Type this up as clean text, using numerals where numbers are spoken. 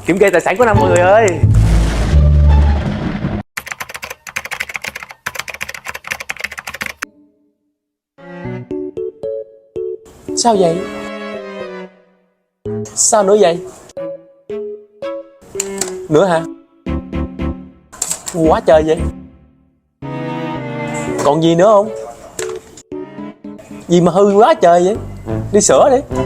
Kiểm kê tài sản của năm mọi người ơi. Sao vậy? Sao nữa vậy? Nữa hả? Quá trời vậy. Còn gì nữa không? Gì mà hư quá trời vậy? Đi sửa đi.